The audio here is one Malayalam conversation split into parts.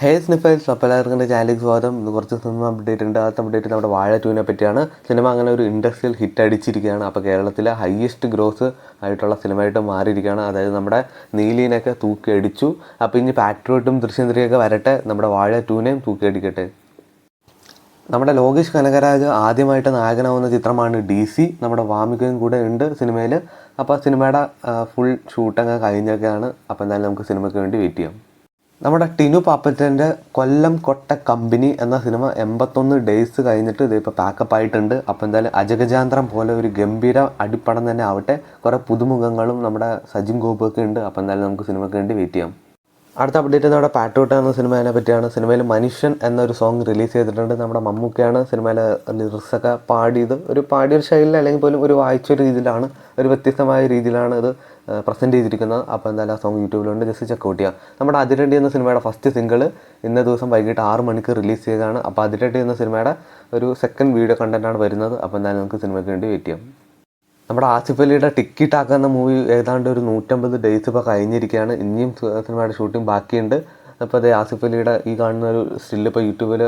ഹേ സ്നിഫേഴ്സ്, അപ്പോൾ എല്ലാവർക്കും ചാനലിലേക്ക് സ്വാഗതം. ഇന്ന് കുറച്ച് സിനിമ അപ്ഡേറ്റ് ഉണ്ട്. ആദ്യത്തെ അപ്ഡേറ്റ് നമ്മുടെ വാഴ 2 പറ്റിയാണ്. സിനിമ അങ്ങനെ ഒരു ഇൻഡസ്ട്രിയൽ ഹിറ്റ് അടിച്ചിരിക്കുകയാണ്. അപ്പോൾ കേരളത്തിലെ ഹയസ്റ്റ് ഗ്രോസ് ആയിട്ടുള്ള സിനിമയായിട്ട് മാറിയിരിക്കുകയാണ്. അതായത് നമ്മുടെ നീലിനൊക്കെ തൂക്കി അടിച്ചു. അപ്പോൾ ഇനി പാട്രിയോട്ടും ദൃശ്യം 3 വരട്ടെ, നമ്മുടെ വാഴ 2 തൂക്കി അടിക്കട്ടെ. നമ്മുടെ ലോകേഷ് കനകരാജ് ആദ്യമായിട്ട് നായകനാവുന്ന ചിത്രമാണ് DC. നമ്മുടെ വാമികയും കൂടെ ഉണ്ട് സിനിമയിൽ. അപ്പോൾ സിനിമയുടെ ഫുൾ ഷൂട്ടൊക്കെ കഴിഞ്ഞൊക്കെയാണ്. അപ്പോൾ എന്തായാലും നമുക്ക് സിനിമയ്ക്ക് വേണ്ടി വെയിറ്റ് ചെയ്യാം. നമ്മുടെ ടിനു പാപ്പച്ചൻ്റെ കൊല്ലം കൊട്ട കമ്പനി എന്ന സിനിമ 81 ഡേയ്സ് കഴിഞ്ഞിട്ട് ഇതിപ്പോൾ പാക്കപ്പ് ആയിട്ടുണ്ട്. അപ്പോൾ എന്തായാലും അജഗജാന്തരം പോലെ ഒരു ഗംഭീര അടിപ്പടം തന്നെ ആവട്ടെ. കുറേ പുതുമുഖങ്ങളും നമ്മുടെ സജിൻ ഗോപുവൊക്കെ ഉണ്ട്. അപ്പോൾ എന്തായാലും നമുക്ക് സിനിമയ്ക്ക് വേണ്ടി വെയിറ്റ് ചെയ്യാം. അടുത്ത അപ്ഡേറ്റ് നമ്മുടെ പാട്രിയോട്ട് എന്ന സിനിമയെ പറ്റിയാണ്. സിനിമയിൽ മനുഷ്യൻ എന്നൊരു സോങ് റിലീസ് ചെയ്തിട്ടുണ്ട്. നമ്മുടെ മമ്മൂക്കയാണ് സിനിമയിലെ ലിറിക്സൊക്കെ പാടിയത്. പാടിയൊരു ശൈലിയിൽ അല്ലെങ്കിൽ പോലും ഒരു വായിച്ചൊരു രീതിയിലാണ്, ഒരു വ്യത്യസ്തമായ രീതിയിലാണ് ഇത് പ്രസൻറ്റ് ചെയ്തിരിക്കുന്നത്. അപ്പോൾ എന്തായാലും ആ സോങ് യൂട്യൂബിലുണ്ട്, ജസ്റ്റ് ചെക്കൗട്ട് ചെയ്യാം. നമ്മുടെ അതിരടി എന്ന സിനിമയുടെ ഫസ്റ്റ് സിംഗിൾ ഇന്ന ദിവസം വൈകിട്ട് 6 മണിക്ക് റിലീസ് ചെയ്തതാണ്. അപ്പോൾ അതിരടി എന്ന സിനിമയുടെ ഒരു സെക്കൻഡ് വീഡിയോ കണ്ടൻറ്റാണ് വരുന്നത്. അപ്പോൾ എന്തായാലും നമുക്ക് സിനിമയ്ക്ക് വേണ്ടി വെയിറ്റ് ചെയ്യാം. നമ്മുടെ ആസിഫ് അലിയുടെ ടിക്കി ടാക്ക് എന്ന മൂവി ഏതാണ്ട് ഒരു 150 ഡേയ്സ് ഇപ്പോൾ കഴിഞ്ഞിരിക്കുകയാണ്. ഇനിയും സിനിമയുടെ ഷൂട്ടിംഗ് ബാക്കിയുണ്ട്. അപ്പോൾ അതേ ആസിഫ് അലിയുടെ ഈ കാണുന്ന ഒരു സ്റ്റില്ല് ഇപ്പോൾ യൂട്യൂബിൽ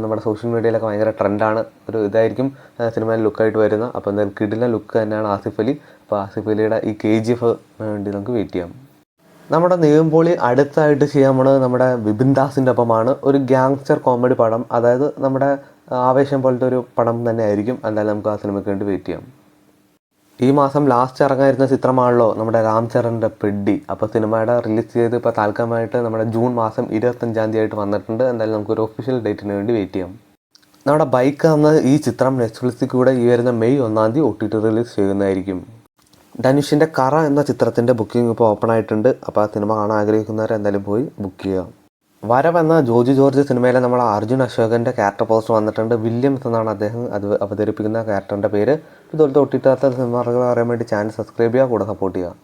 നമ്മുടെ സോഷ്യൽ മീഡിയയിലൊക്കെ ഭയങ്കര ട്രെൻഡാണ്. ഒരു ഇതായിരിക്കും സിനിമയിൽ ലുക്കായിട്ട് വരുന്നത്. അപ്പോൾ എന്തായാലും കിടിലൻ ലുക്ക് തന്നെയാണ് ആസിഫ് അലി. അപ്പോൾ ആസിഫ് അലിയുടെ ഈ KGF വേണ്ടി നമുക്ക് വെയിറ്റ് ചെയ്യാം. നമ്മുടെ നിവിൻ അടുത്തായിട്ട് ചെയ്യാൻ പോണത് നമ്മുടെ വിപിൻ ദാസിൻ്റെ ഒപ്പമാണ്. ഒരു ഗ്യാങ്സ്റ്റർ കോമഡി പടം, അതായത് നമ്മുടെ ആവേശം പോലത്തെ ഒരു പടം തന്നെ ആയിരിക്കും. എന്തായാലും നമുക്ക് ആ സിനിമയ്ക്ക് വേണ്ടി വെയിറ്റ് ചെയ്യാം. ഈ മാസം ലാസ്റ്റ് ഇറങ്ങായിരുന്ന ചിത്രമാണല്ലോ നമ്മുടെ രാം ചരണിൻ്റെ പെഡ്ഡി. അപ്പോൾ സിനിമയുടെ റിലീസ് ചെയ്ത് ഇപ്പോൾ താൽക്കാലമായിട്ട് നമ്മുടെ ജൂൺ മാസം 25-ാം തീയതി വന്നിട്ടുണ്ട്. എന്തായാലും നമുക്കൊരു ഒഫീഷ്യൽ ഡേറ്റിന് വേണ്ടി വെയിറ്റ് ചെയ്യാം. നമ്മുടെ ബൈക്ക് എന്ന ഈ ചിത്രം നെറ്റ്ഫ്ലിക്സിൽ കൂടെ ഈ വരുന്ന മെയ് 1 OTT റിലീസ് ചെയ്യുന്നതായിരിക്കും. ധനുഷിൻ്റെ കറ എന്ന ചിത്രത്തിൻ്റെ ബുക്കിംഗ് ഇപ്പോൾ ഓപ്പൺ ആയിട്ടുണ്ട്. അപ്പോൾ ആ സിനിമ കാണാൻ ആഗ്രഹിക്കുന്നവർ എന്തായാലും പോയി ബുക്ക് ചെയ്യുക. വരവ് എന്ന ജോജി ജോർജ് സിനിമയിലെ നമ്മുടെ അർജുൻ അശോകൻ്റെ ക്യാരക്ടർ പോസ്റ്റർ വന്നിട്ടുണ്ട്. വില്യംസ് എന്നാണ് അദ്ദേഹം അത് അവതരിപ്പിക്കുന്ന ക്യാരക്ടറിൻ്റെ പേര്. ഇതുപോലത്തെ OTT സിനിമകൾ അറിയാൻ വേണ്ടി ചാനൽ സബ്സ്ക്രൈബ് ചെയ്യുക, കൂടെ സപ്പോർട്ട് ചെയ്യുക.